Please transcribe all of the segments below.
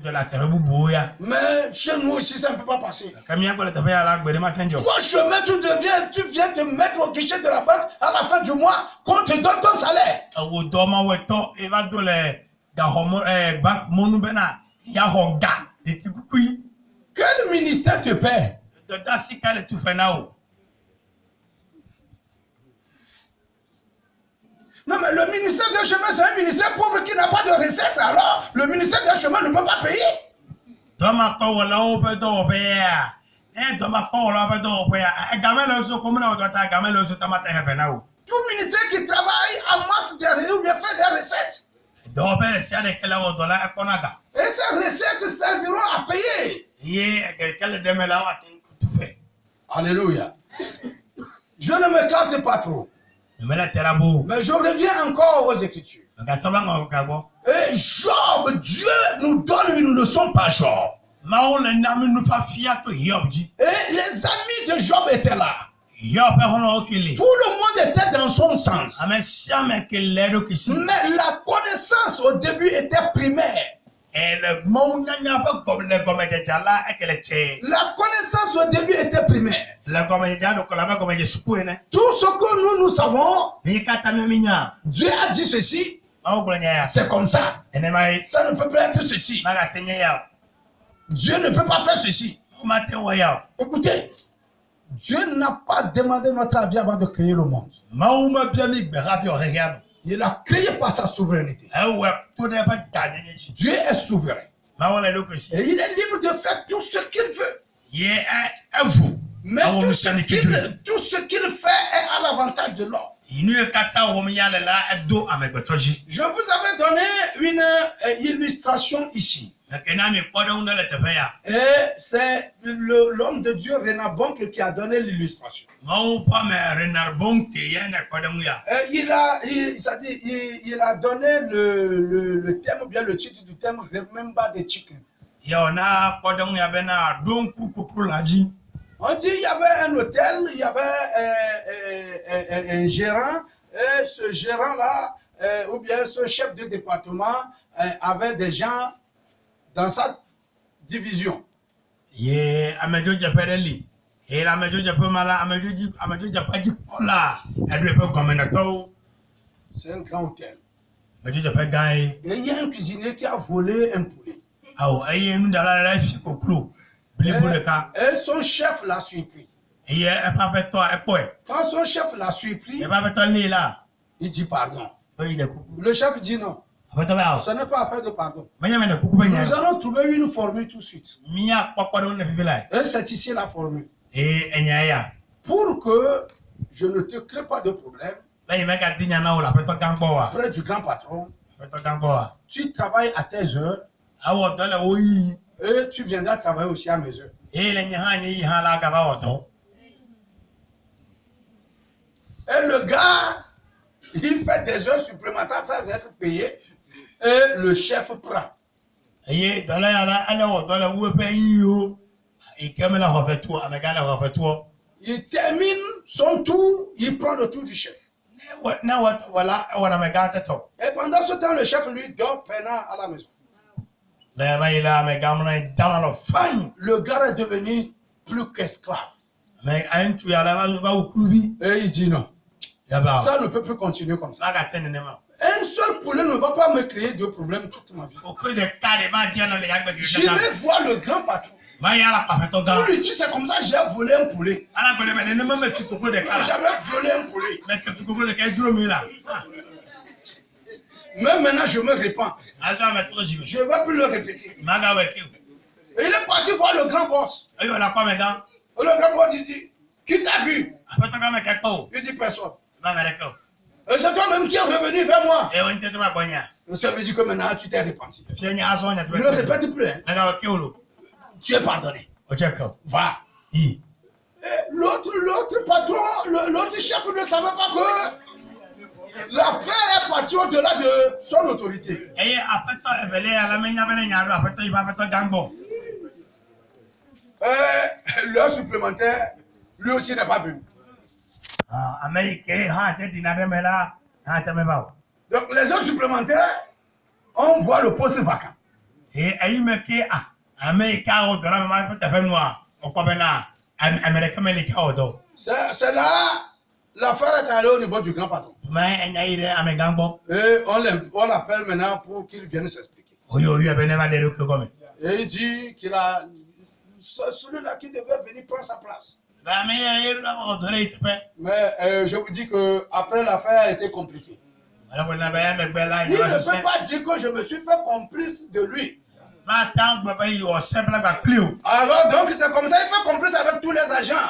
de la terre boubouya. Mais chez nous ici, ça ne peut pas passer. Toi, chemin, tu viens te mettre au guichet de la banque à la fin du mois, qu'on te donne ton salaire. Quel ministère te paie? Non, mais le ministère des chemins, c'est un ministère pauvre qui n'a pas de recette. Alors, le ministère des chemins ne peut pas payer. Tout ministère qui travaille en masse derrière ou bien fait des recettes. Et ces recettes serviront à payer. Alléluia. Je ne me carte pas trop. Mais je reviens encore aux Écritures. Et Job, Dieu nous donne une leçon par Job. Et les amis de Job étaient là. Tout le monde était dans son sens. Mais la connaissance au début était primaire. La connaissance au début était primaire. Tout ce que nous savons, Dieu a dit ceci, c'est comme ça. Ça ne peut pas être ceci. Dieu ne peut pas faire ceci. Écoutez, Dieu n'a pas demandé notre avis avant de créer le monde. Il l'a créé par sa souveraineté. Dieu est souverain. Et il est libre de faire tout ce qu'il veut. Mais tout ce qu'il fait est à l'avantage de l'homme. Je vous avais donné une illustration ici. Et c'est l'homme de Dieu, Renard Bonk, qui a donné l'illustration. Il a donné le thème, ou bien le titre du thème, Remember the Chicken. On dit il y avait un hôtel, il y avait un gérant, et ce gérant-là, ou bien ce chef de département, avait des gens dans sa division. C'est un grand hôtel. Et il y a un cuisinier qui a volé un poulet. Et son chef l'a surpris. Quand son chef l'a surpris, il dit pardon. Le chef dit non. Ce n'est pas affaire de pardon. Nous allons trouver une formule tout de suite. Et c'est ici la formule. Pour que je ne te crée pas de problème, auprès du grand patron, tu travailles à tes heures et tu viendras travailler aussi à mes heures. Et le gars, il fait des heures supplémentaires sans être payé. Et le chef prend. Il termine son tour, il prend le tour du chef. Et pendant ce temps, le chef lui dort peinant à la maison. Le gars est devenu plus qu'esclave. Et il dit non. Ça ne peut plus continuer comme ça. Un seul poulet ne va pas me créer de problème toute ma vie. Je vais voir le grand patron. Pour lui dire, c'est comme ça, j'ai volé un poulet. J'avais volé un poulet. Même maintenant, je me répands. Je ne vais plus le répéter. Et il est parti voir le grand boss. Le grand boss, il dit, qui t'a vu? Il dit, personne. Et c'est toi-même qui es revenu vers moi. Ça veut dire que maintenant tu t'es repenti. Ne répète plus. Hein. Tu es pardonné. Va. L'autre patron, l'autre chef ne savait pas que l'affaire est partie au-delà de son autorité. L'heure supplémentaire, lui aussi n'est pas venu. Donc les heures supplémentaires, on voit le poste vacant. Et aïe qui a Américain au dollar, mais pas fait noir. Au Pabena, Américain, mais les caotos. C'est là, l'affaire est allée au niveau du grand patron. Mais il y a eu un mégambo. Et on l'appelle maintenant pour qu'il vienne s'expliquer. Oui, oui, il y avait never des looks comme. Et il dit qu'il a celui-là qui devait venir prendre sa place. Mais je vous dis que après l'affaire a été compliquée. Il ne peut pas dire que je me suis fait complice de lui. Alors donc c'est comme ça, il fait complice avec tous les agents.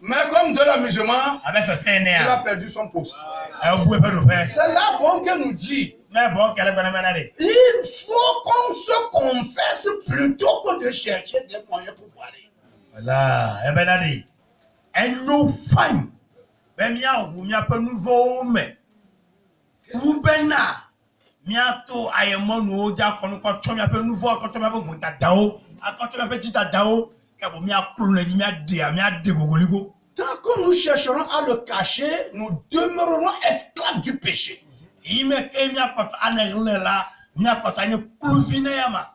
Mais comme de l'amusement, il a perdu son poste. C'est là bon que nous dit. Il faut qu'on se confesse plutôt que de chercher des moyens pour voir. Voilà, et ben allez, et nous failles, ben mia peu nouveau mais, ou bena, miato ayemo no dia kono ko cho mia peu nouveau ko to mia peu gunta dao, ko to mia peu tita dao, ka bo mia plone di mia de gogoligo. Tant que nous chercherons à le cacher, nous demeurerons esclaves du péché. Il me ke mia ko anele la, mia ko tanye kluvina yama.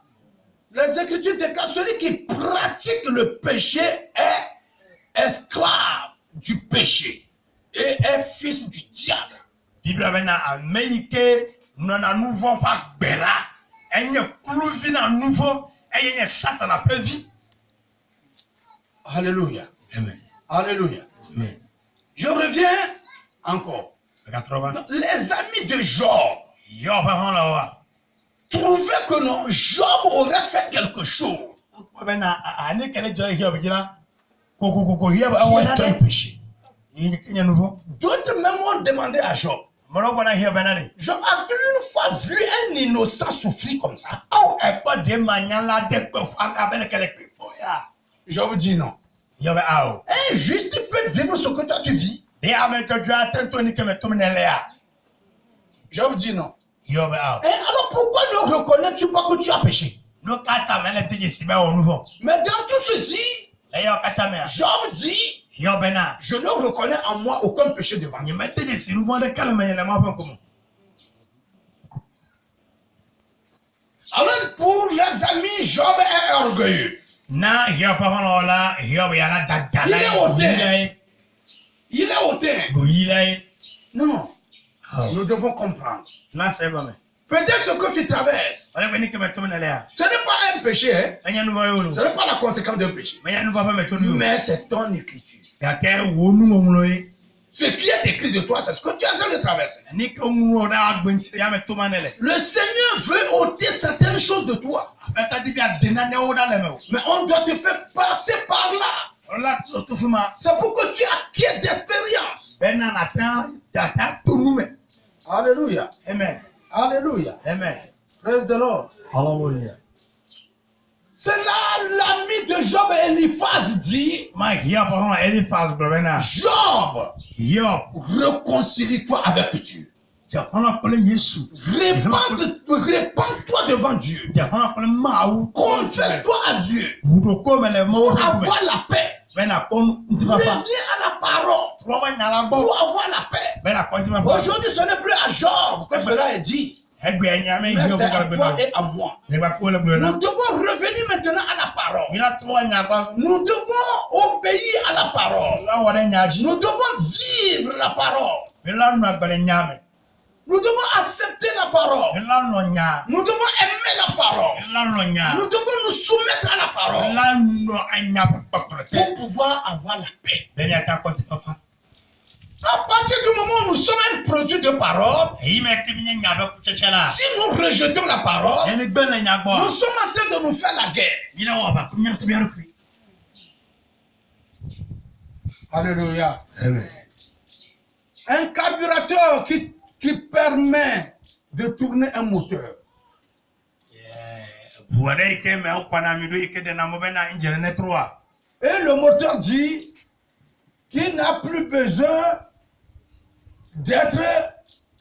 Les Écritures déclarent celui qui pratique le péché est esclave du péché et est fils du diable. Bible avena Amérique non na nouveau pas bela, enye klovi na nouveau, enye Satan a peu vite. Alléluia. Amen. Alléluia. Amen. Je reviens encore. Les amis de Job trouvaient que non, Job aurait fait quelque chose. Qui est un péché. D'autres même ont demandé à Job. Job a une fois vu un innocent souffrir comme ça. Job dit non. Un juste peut vivre ce que toi tu vis. Job dit non. Et alors pourquoi ne reconnais-tu pas que tu as péché? Mais dans tout ceci, Job dit, je ne reconnais en moi aucun péché devant Dieu. Alors pour les amis, Job est orgueilleux. Il est hautain. Il est hautain. Non. Nous devons comprendre. Peut-être ce que tu traverses, ce n'est pas un péché. Hein? Ce n'est pas la conséquence d'un péché. Mais c'est ton écriture. Ce qui est écrit de toi, c'est ce que tu es en train de traverser. Le Seigneur veut ôter certaines choses de toi. Mais on doit te faire passer par là. C'est pour que tu acquiers d'expérience. Alléluia. Amen. Alléluia. Amen. Praise the Lord. Hallelujah. C'est là l'ami de Job, Eliphaz, dit, Job, réconcilie-toi avec Dieu. Répands-toi devant Dieu. Confesse-toi à Dieu pour avoir la paix. Reviens à la parole pour avoir la paix. Aujourd'hui, ce n'est plus à Job que cela est dit. Mais c'est à toi et à moi. Nous devons revenir maintenant à la parole. Nous devons obéir à la parole. Nous devons vivre la parole. Nous devons accepter la parole. Nous devons aimer la parole. Nous devons nous soumettre à la parole pour pouvoir avoir la paix. À partir du moment où nous sommes un produit de parole, si nous rejetons la parole, nous sommes en train de nous faire la guerre. Alléluia. Un carburateur qui permet de tourner un moteur. Et le moteur dit qu'il n'a plus besoin d'être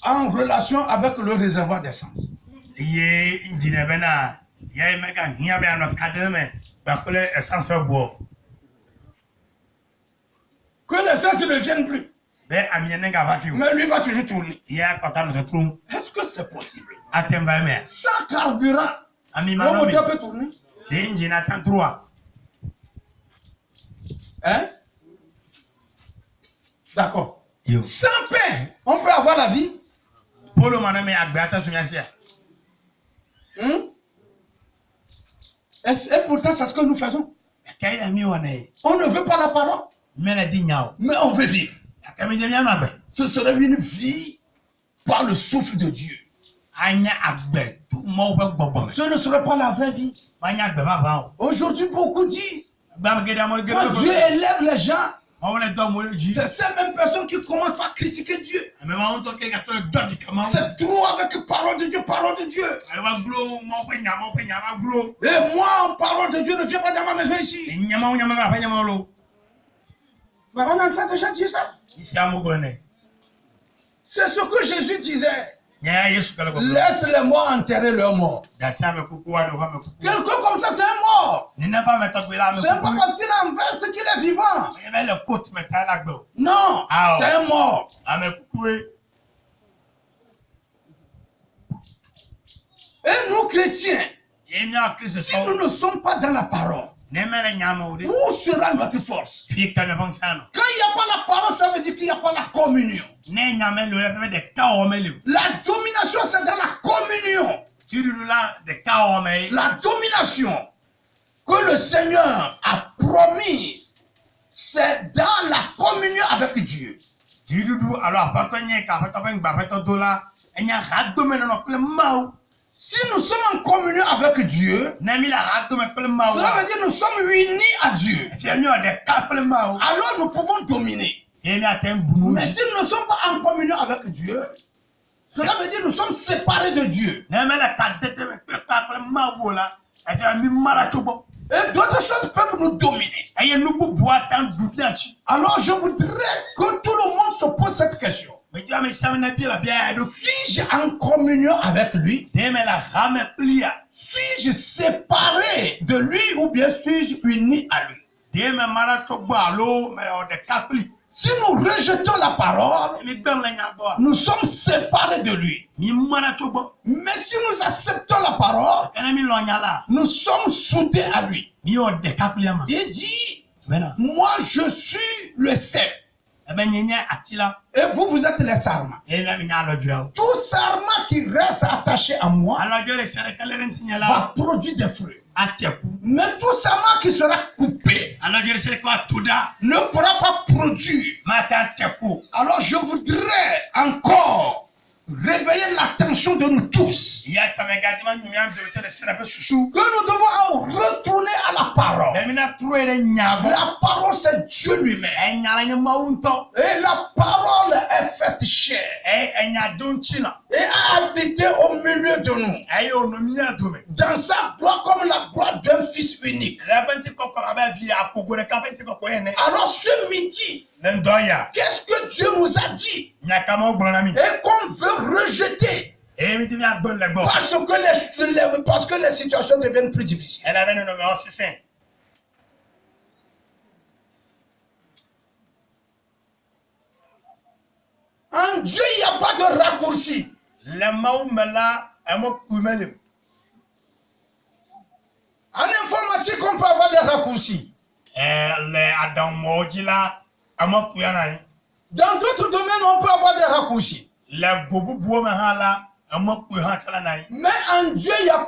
en relation avec le réservoir d'essence. Que l'essence ne vienne plus. Mais lui va toujours tourner. Est-ce que c'est possible? Sans carburant, le moteur peut tourner? Hein? D'accord. Sans pain, on peut avoir la vie? Et pourtant, c'est ce que nous faisons. On ne veut pas la parole, mais on veut vivre. Ce serait une vie par le souffle de Dieu. Ce ne serait pas la vraie vie. Aujourd'hui, beaucoup disent quand Dieu élève les gens, c'est ces mêmes personnes qui commencent par critiquer Dieu. C'est trop avec la parole de Dieu, parole de Dieu. Et moi, parole de Dieu ne vient pas dans ma maison ici. Mais on est en train de déjà dire ça. C'est ce que Jésus disait. Laisse les morts enterrer leurs morts. Quelqu'un comme ça, c'est un mort. C'est pas parce qu'il a un veste qu'il est vivant. Non, c'est un mort. Et nous, chrétiens, si nous ne sommes pas dans la parole, où sera notre force? Quand il n'y a pas la parole, ça veut dire qu'il n'y a pas la communion. La domination, c'est dans la communion. La domination que le Seigneur a promise, c'est dans la communion avec Dieu. Si nous sommes en communion avec Dieu, cela veut dire que nous sommes unis à Dieu. Alors nous pouvons dominer. Mais si nous ne sommes pas en communion avec Dieu, cela veut dire que nous sommes séparés de Dieu. Et d'autres choses peuvent nous dominer. Alors je voudrais que tout le monde se pose cette question. Suis-je en communion avec lui? Suis-je séparé de lui ou bien suis-je uni à lui? Si nous rejetons la parole, nous sommes séparés de lui. Mais si nous acceptons la parole, nous sommes soudés à lui. Il dit, moi je suis le cep. Et vous, vous êtes les sarments. Tout sarment qui reste attaché à moi va produire des fruits. Mais tout sarment qui sera coupé ne pourra pas produire. Alors je voudrais encore réveiller l'attention de nous tous. Que nous devons retourner à la parole. La parole, c'est Dieu lui-même. Et la parole est faite chair. Et a habité au milieu de nous. Dans sa gloire comme la gloire d'un fils unique. Alors ce midi, qu'est-ce que Dieu nous a dit et qu'on veut rejeter parce que les situations deviennent plus difficiles? En Dieu, il n'y a pas de raccourci. En informatique, on peut avoir des raccourcis. Dans d'autres domaines, on peut avoir des raccourcis. Mais en Dieu, il n'y a pas